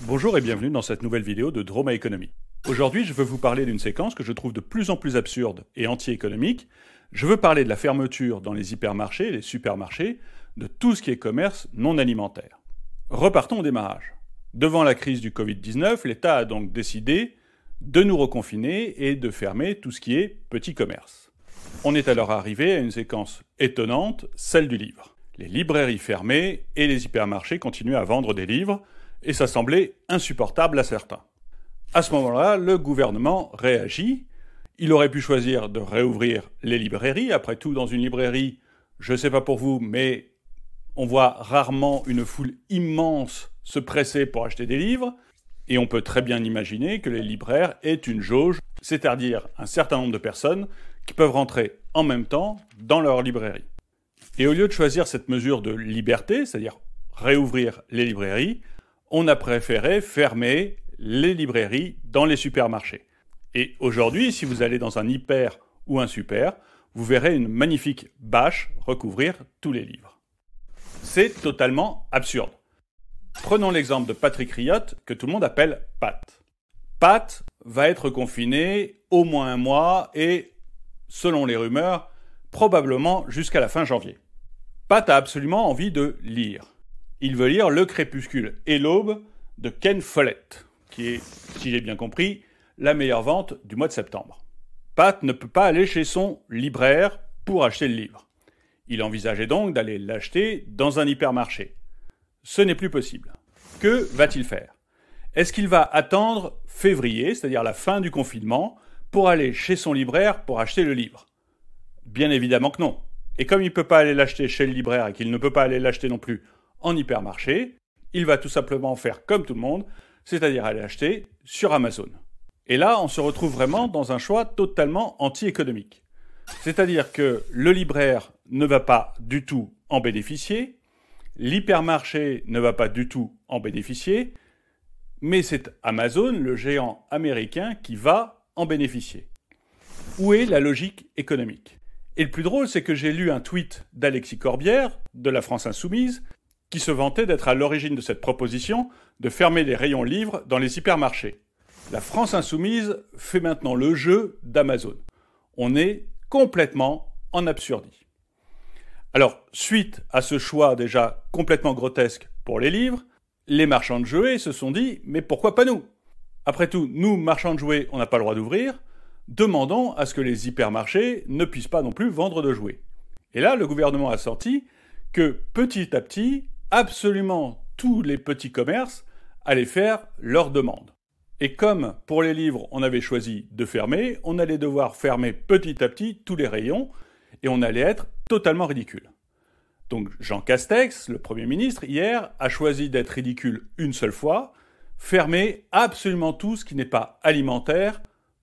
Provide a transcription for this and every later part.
Bonjour et bienvenue dans cette nouvelle vidéo de Droma Economy. Aujourd'hui, je veux vous parler d'une séquence que je trouve de plus en plus absurde et anti-économique. Je veux parler de la fermeture dans les hypermarchés et les supermarchés de tout ce qui est commerce non alimentaire. Repartons au démarrage. Devant la crise du Covid-19, l'État a donc décidé de nous reconfiner et de fermer tout ce qui est petit commerce. On est alors arrivé à une séquence étonnante, celle du livre. Les librairies fermées et les hypermarchés continuaient à vendre des livres, et ça semblait insupportable à certains. À ce moment-là, le gouvernement réagit. Il aurait pu choisir de réouvrir les librairies. Après tout, dans une librairie, je ne sais pas pour vous, mais on voit rarement une foule immense se presser pour acheter des livres. Et on peut très bien imaginer que les libraires aient une jauge, c'est-à-dire un certain nombre de personnes qui peuvent rentrer en même temps dans leur librairie. Et au lieu de choisir cette mesure de liberté, c'est-à-dire réouvrir les librairies, on a préféré fermer les librairies dans les supermarchés. Et aujourd'hui, si vous allez dans un hyper ou un super, vous verrez une magnifique bâche recouvrir tous les livres. C'est totalement absurde. Prenons l'exemple de Patrick Riot, que tout le monde appelle Pat. Pat va être confiné au moins un mois et, selon les rumeurs, probablement jusqu'à la fin janvier. Pat a absolument envie de lire. Il veut lire Le Crépuscule et l'Aube de Ken Follett, qui est, si j'ai bien compris, la meilleure vente du mois de septembre. Pat ne peut pas aller chez son libraire pour acheter le livre. Il envisageait donc d'aller l'acheter dans un hypermarché. Ce n'est plus possible. Que va-t-il faire? Est-ce qu'il va attendre février, c'est-à-dire la fin du confinement, pour aller chez son libraire pour acheter le livre? Bien évidemment que non. Et comme il ne peut pas aller l'acheter chez le libraire et qu'il ne peut pas aller l'acheter non plus en hypermarché, il va tout simplement faire comme tout le monde, c'est-à-dire aller acheter sur Amazon. Et là, on se retrouve vraiment dans un choix totalement anti-économique. C'est-à-dire que le libraire ne va pas du tout en bénéficier, l'hypermarché ne va pas du tout en bénéficier, mais c'est Amazon, le géant américain, qui va en bénéficier. Où est la logique économique? Et le plus drôle, c'est que j'ai lu un tweet d'Alexis Corbière, de la France Insoumise, qui se vantait d'être à l'origine de cette proposition de fermer les rayons livres dans les hypermarchés. La France Insoumise fait maintenant le jeu d'Amazon. On est complètement en absurdie. Alors, suite à ce choix déjà complètement grotesque pour les livres, les marchands de jouets se sont dit « mais pourquoi pas nous ?» Après tout, nous, marchands de jouets, on n'a pas le droit d'ouvrir, demandons à ce que les hypermarchés ne puissent pas non plus vendre de jouets. Et là, le gouvernement a sorti que petit à petit, absolument tous les petits commerces allaient faire leurs demandes. Et comme pour les livres, on avait choisi de fermer, on allait devoir fermer petit à petit tous les rayons et on allait être totalement ridicule. Donc Jean Castex, le Premier ministre, hier, a choisi d'être ridicule une seule fois, fermer absolument tout ce qui n'est pas alimentaire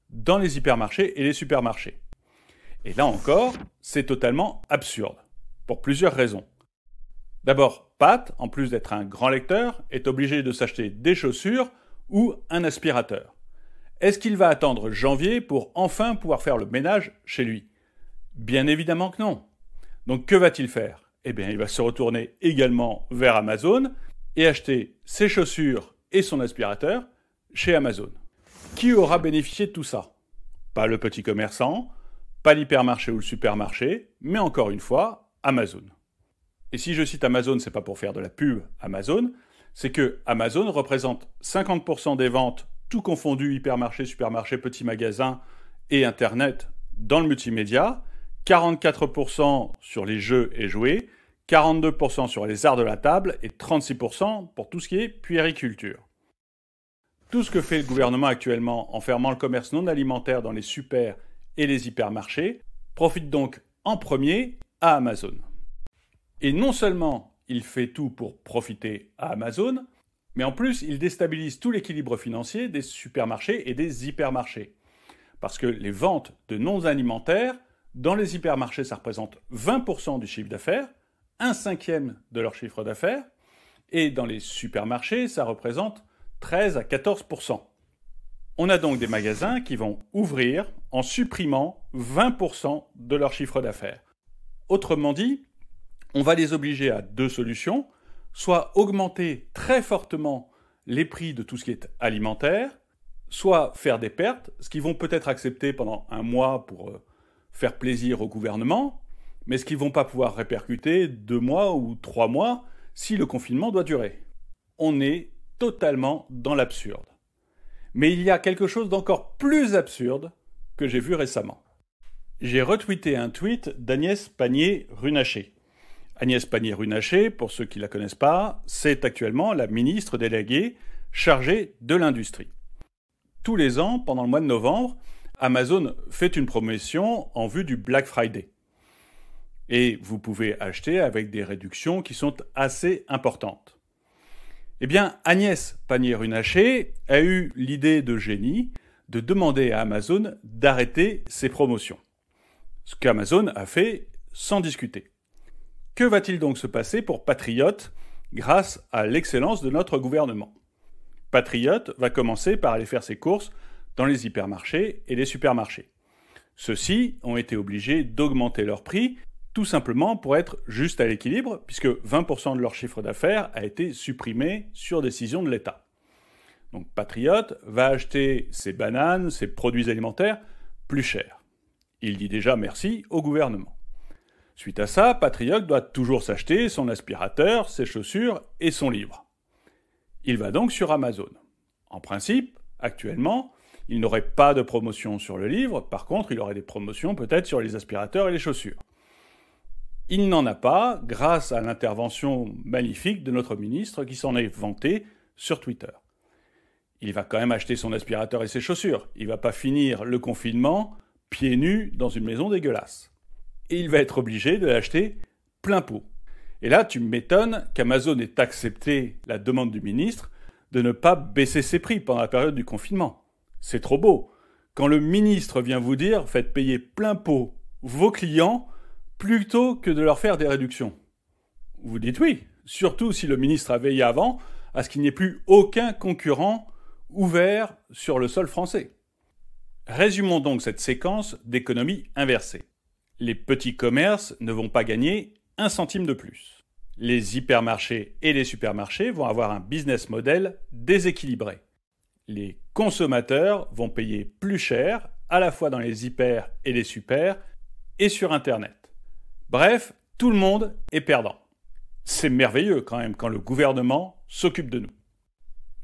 dans les hypermarchés et les supermarchés. Et là encore, c'est totalement absurde, pour plusieurs raisons. D'abord, Pat, en plus d'être un grand lecteur, est obligé de s'acheter des chaussures ou un aspirateur. Est-ce qu'il va attendre janvier pour enfin pouvoir faire le ménage chez lui? Bien évidemment que non. Donc que va-t-il faire? Eh bien, il va se retourner également vers Amazon et acheter ses chaussures et son aspirateur chez Amazon. Qui aura bénéficié de tout ça? Pas le petit commerçant, pas l'hypermarché ou le supermarché, mais encore une fois, Amazon. Et si je cite Amazon, c'est pas pour faire de la pub Amazon, c'est que Amazon représente 50% des ventes, tout confondu, hypermarché, supermarché, petit magasin et Internet dans le multimédia, 44% sur les jeux et jouets, 42% sur les arts de la table et 36% pour tout ce qui est puériculture. Tout ce que fait le gouvernement actuellement en fermant le commerce non alimentaire dans les super et les hypermarchés profite donc en premier à Amazon. Et non seulement il fait tout pour profiter à Amazon, mais en plus il déstabilise tout l'équilibre financier des supermarchés et des hypermarchés. Parce que les ventes de non alimentaires, dans les hypermarchés, ça représente 20% du chiffre d'affaires, 1/5 de leur chiffre d'affaires, et dans les supermarchés, ça représente 13 à 14%. On a donc des magasins qui vont ouvrir en supprimant 20% de leur chiffre d'affaires. Autrement dit, on va les obliger à deux solutions, soit augmenter très fortement les prix de tout ce qui est alimentaire, soit faire des pertes, ce qu'ils vont peut-être accepter pendant un mois pour faire plaisir au gouvernement, mais ce qu'ils ne vont pas pouvoir répercuter 2 mois ou 3 mois si le confinement doit durer. On est totalement dans l'absurde. Mais il y a quelque chose d'encore plus absurde que j'ai vu récemment. J'ai retweeté un tweet d'Agnès Pannier-Runacher. Agnès Pannier-Runacher, pour ceux qui ne la connaissent pas, c'est actuellement la ministre déléguée chargée de l'industrie. Tous les ans, pendant le mois de novembre, Amazon fait une promotion en vue du Black Friday. Et vous pouvez acheter avec des réductions qui sont assez importantes. Eh bien, Agnès Pannier-Runacher a eu l'idée de génie de demander à Amazon d'arrêter ses promotions. Ce qu'Amazon a fait sans discuter. Que va-t-il donc se passer pour Patriot grâce à l'excellence de notre gouvernement ? Patriot va commencer par aller faire ses courses dans les hypermarchés et les supermarchés. Ceux-ci ont été obligés d'augmenter leur prix tout simplement pour être juste à l'équilibre, puisque 20% de leur chiffre d'affaires a été supprimé sur décision de l'État. Donc Patriot va acheter ses bananes, ses produits alimentaires plus chers. Il dit déjà merci au gouvernement. Suite à ça, Patriot doit toujours s'acheter son aspirateur, ses chaussures et son livre. Il va donc sur Amazon. En principe, actuellement, il n'aurait pas de promotion sur le livre, par contre, il aurait des promotions peut-être sur les aspirateurs et les chaussures. Il n'en a pas grâce à l'intervention magnifique de notre ministre qui s'en est vanté sur Twitter. Il va quand même acheter son aspirateur et ses chaussures. Il ne va pas finir le confinement pieds nus dans une maison dégueulasse. Et il va être obligé de l'acheter plein pot. Et là, tu m'étonnes qu'Amazon ait accepté la demande du ministre de ne pas baisser ses prix pendant la période du confinement. C'est trop beau. Quand le ministre vient vous dire « faites payer plein pot vos clients », plutôt que de leur faire des réductions. Vous dites oui, surtout si le ministre a veillé avant à ce qu'il n'y ait plus aucun concurrent ouvert sur le sol français. Résumons donc cette séquence d'économie inversée. Les petits commerces ne vont pas gagner 1 centime de plus. Les hypermarchés et les supermarchés vont avoir un business model déséquilibré. Les consommateurs vont payer plus cher, à la fois dans les hyper et les super, et sur Internet. Bref, tout le monde est perdant. C'est merveilleux quand même quand le gouvernement s'occupe de nous.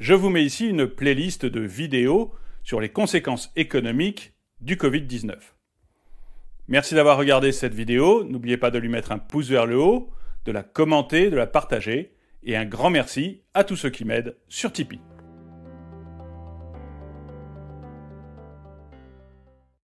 Je vous mets ici une playlist de vidéos sur les conséquences économiques du Covid-19. Merci d'avoir regardé cette vidéo. N'oubliez pas de lui mettre un pouce vers le haut, de la commenter, de la partager. Et un grand merci à tous ceux qui m'aident sur Tipeee.